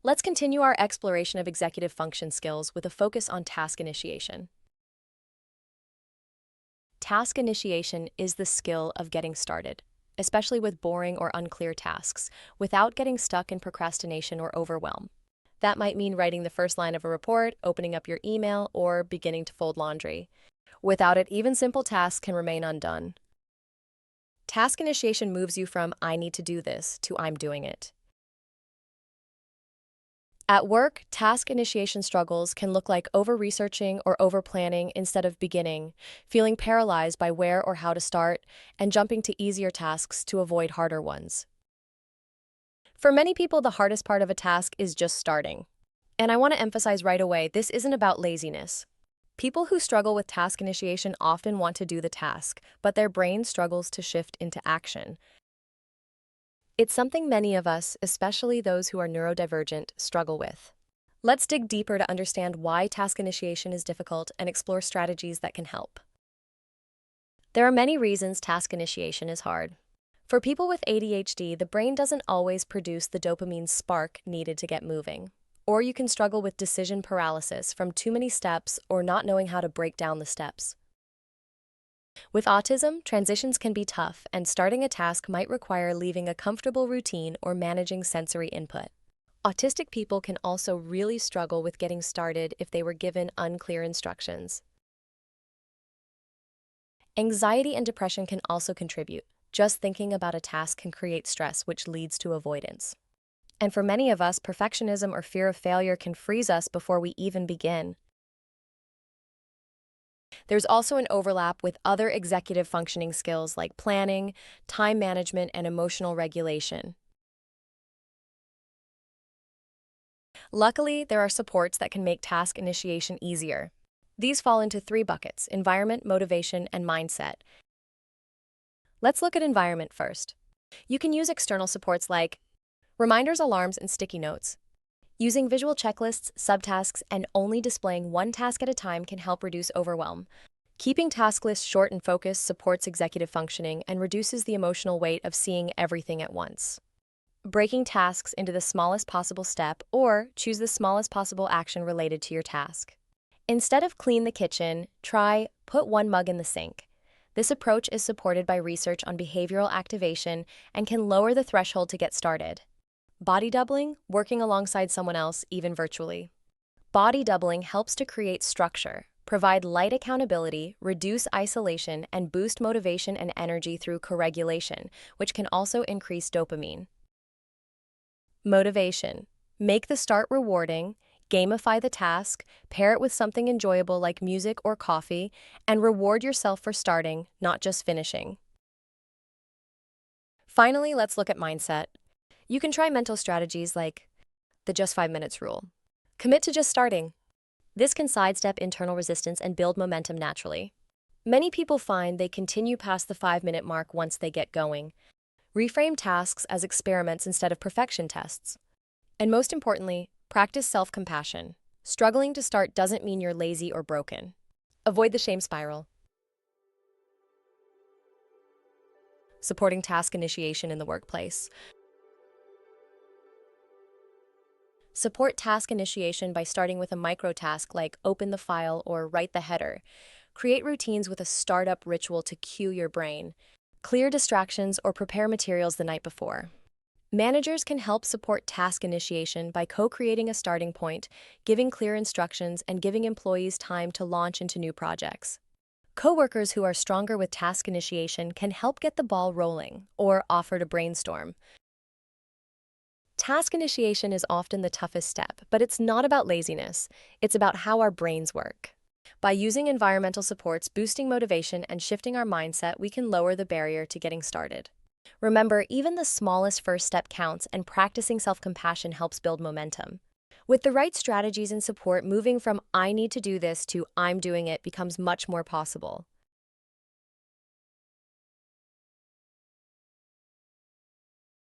Let's continue our exploration of executive function skills with a focus on task initiation. Task initiation is the skill of getting started, especially with boring or unclear tasks, without getting stuck in procrastination or overwhelm. That might mean writing the first line of a report, opening up your email, or beginning to fold laundry. Without it, even simple tasks can remain undone. Task initiation moves you from "I need to do this" to "I'm doing it." At work, task initiation struggles can look like over-researching or over-planning instead of beginning, feeling paralyzed by where or how to start, and jumping to easier tasks to avoid harder ones. For many people, the hardest part of a task is just starting. And I want to emphasize right away, this isn't about laziness. People who struggle with task initiation often want to do the task, but their brain struggles to shift into action. It's something many of us, especially those who are neurodivergent, struggle with. Let's dig deeper to understand why task initiation is difficult and explore strategies that can help. There are many reasons task initiation is hard. For people with ADHD, the brain doesn't always produce the dopamine spark needed to get moving. Or you can struggle with decision paralysis from too many steps or not knowing how to break down the steps. With autism, transitions can be tough, and starting a task might require leaving a comfortable routine or managing sensory input. Autistic people can also really struggle with getting started if they were given unclear instructions. Anxiety and depression can also contribute. Just thinking about a task can create stress, which leads to avoidance. And for many of us, perfectionism or fear of failure can freeze us before we even begin. There's also an overlap with other executive functioning skills like planning, time management, and emotional regulation. Luckily, there are supports that can make task initiation easier. These fall into three buckets: environment, motivation, and mindset. Let's look at environment first. You can use external supports like reminders, alarms, and sticky notes. Using visual checklists, subtasks, and only displaying one task at a time can help reduce overwhelm. Keeping task lists short and focused supports executive functioning and reduces the emotional weight of seeing everything at once. Breaking tasks into the smallest possible step, or choose the smallest possible action related to your task. Instead of clean the kitchen, try put one mug in the sink. This approach is supported by research on behavioral activation and can lower the threshold to get started. Body doubling, working alongside someone else, even virtually. Body doubling helps to create structure, provide light accountability, reduce isolation, and boost motivation and energy through co-regulation, which can also increase dopamine. Motivation. Make the start rewarding, gamify the task, pair it with something enjoyable like music or coffee, and reward yourself for starting, not just finishing. Finally, let's look at mindset. You can try mental strategies like the just 5 minutes rule. Commit to just starting. This can sidestep internal resistance and build momentum naturally. Many people find they continue past the 5-minute mark once they get going. Reframe tasks as experiments instead of perfection tests. And most importantly, practice self-compassion. Struggling to start doesn't mean you're lazy or broken. Avoid the shame spiral. Supporting task initiation in the workplace. Support task initiation by starting with a micro task like open the file or write the header. Create routines with a startup ritual to cue your brain. Clear distractions or prepare materials the night before. Managers can help support task initiation by co-creating a starting point, giving clear instructions, and giving employees time to launch into new projects. Coworkers who are stronger with task initiation can help get the ball rolling or offer to brainstorm. Task initiation is often the toughest step, but it's not about laziness. It's about how our brains work. By using environmental supports, boosting motivation, and shifting our mindset, we can lower the barrier to getting started. Remember, even the smallest first step counts, and practicing self-compassion helps build momentum. With the right strategies and support, moving from "I need to do this" to "I'm doing it" becomes much more possible.